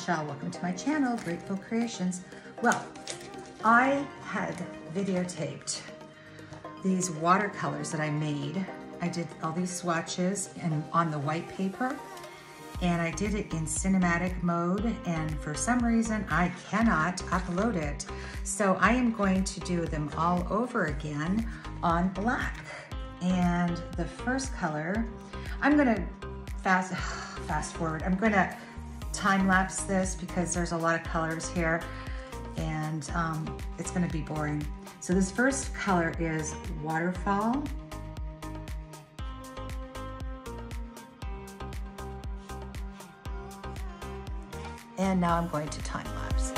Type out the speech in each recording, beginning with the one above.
Michelle. Welcome to my channel, Grateful Creations. Well, I had videotaped these watercolors that I made. I did all these swatches and on the white paper, and I did it in cinematic mode, and for some reason I cannot upload it. So I am going to do them all over again on black. And the first color, I'm gonna fast forward. I'm gonna time lapse this because there's a lot of colors here and it's gonna be boring. So this first color is Waterfall. And now I'm going to time lapse.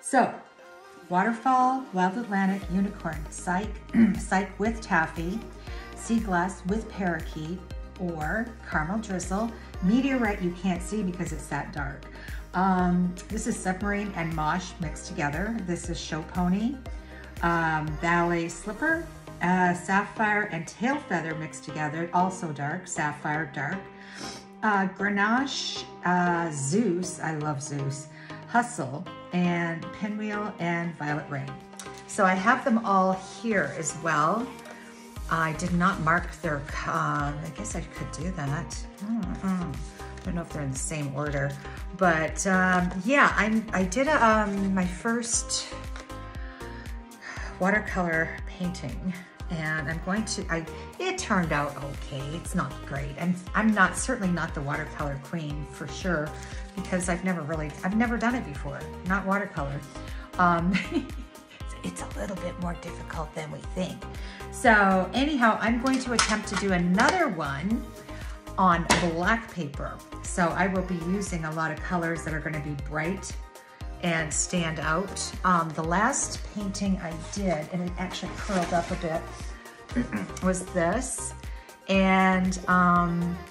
So, Waterfall, Wild Atlantic, Unicorn, Psych with Taffy, Sea Glass with Parakeet, or Caramel Drizzle, Meteorite you can't see because it's that dark. This is Submarine and Mosh mixed together. This is Show Pony, Ballet Slipper, Sapphire and Tail Feather mixed together, also dark, Sapphire dark. Grenache, Zeus, I love Zeus, Hustle, and Pinwheel and Violet Rain. So I have them all here as well. I did not mark their, I guess I could do that. I don't know if they're in the same order, but yeah, I did my first watercolor painting, and I'm going to, it turned out okay. It's not great. I'm certainly not the watercolor queen for sure, because I've never done it before, not watercolor. It's a little bit more difficult than we think. So anyhow, I'm going to attempt to do another one on black paper. So I will be using a lot of colors that are gonna be bright and stand out. The last painting I did, and it actually curled up a bit, was this. And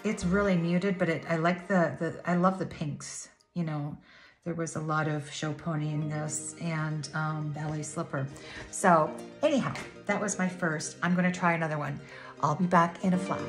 it's really muted, but I like I love the pinks, you know. There was a lot of Show Pony in this, and Ballet Slipper. So anyhow, that was my first. I'm gonna try another one. I'll be back in a flash.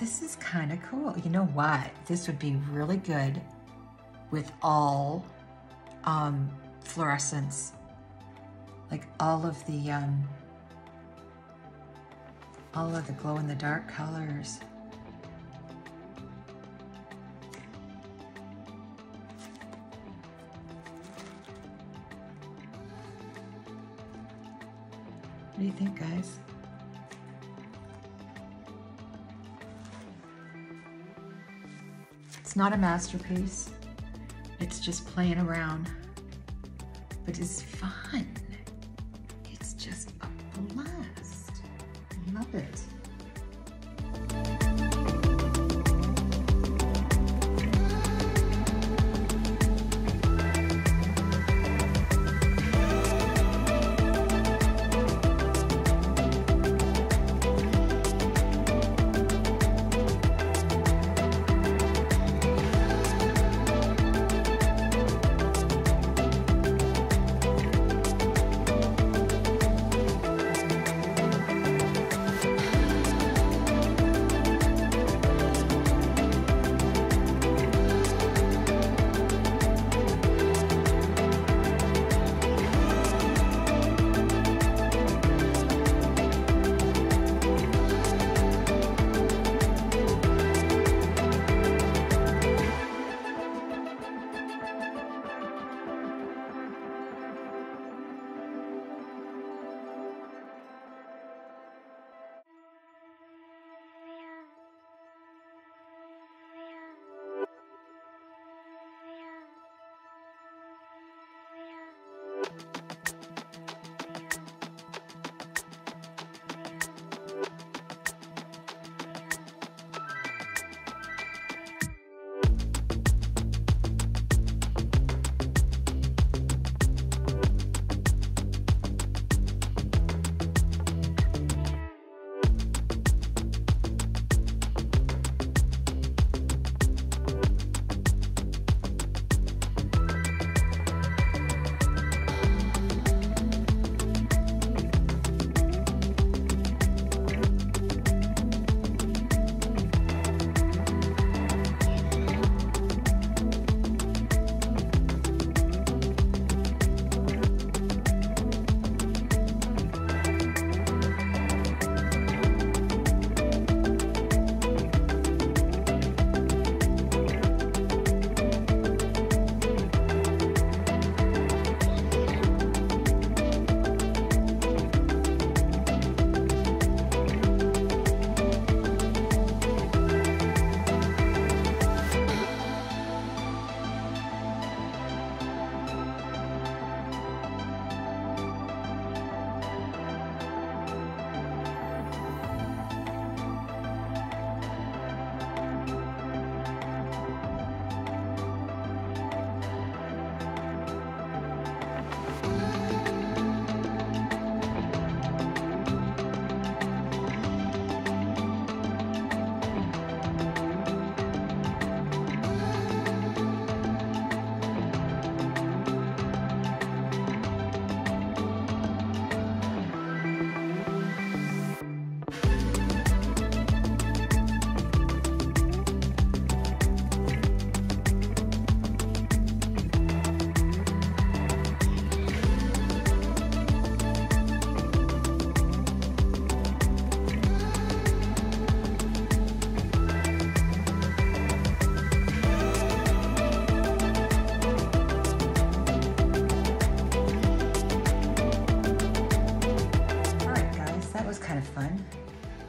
this is kind of cool. You know what? This would be really good with all fluorescents, like all of the glow-in-the-dark colors. What do you think, guys? It's not a masterpiece. It's just playing around, but it's fun. It's just a blast. I love it.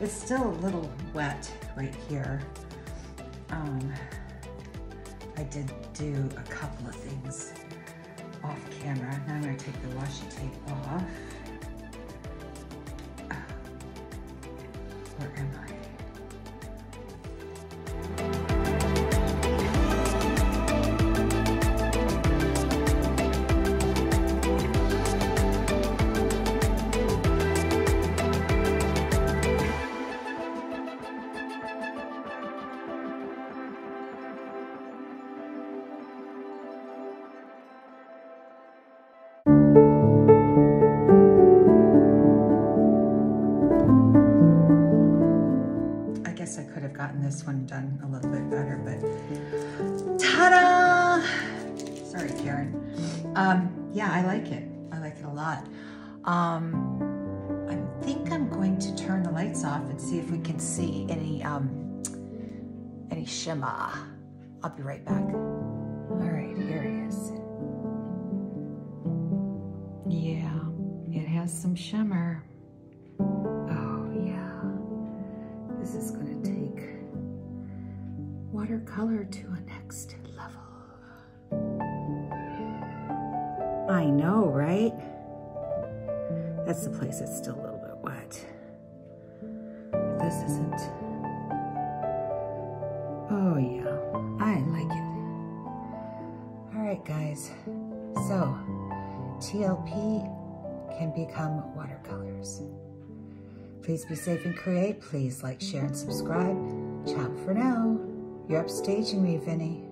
It's still a little wet right here. I did do a couple of things off camera. Now I'm going to take the washi tape off. Where am I? like it. I like it a lot. I think I'm going to turn the lights off and see if we can see any shimmer. I'll be right back. All right, here it is. Yeah, it has some shimmer. Oh yeah, this is gonna take watercolor to a next level. I know, right? That's the place that's still a little bit wet. But this isn't. Oh yeah, I like it. All right, guys. So, TLP can become watercolors. Please be safe and create. Please like, share, and subscribe. Ciao for now. You're upstaging me, Vinny.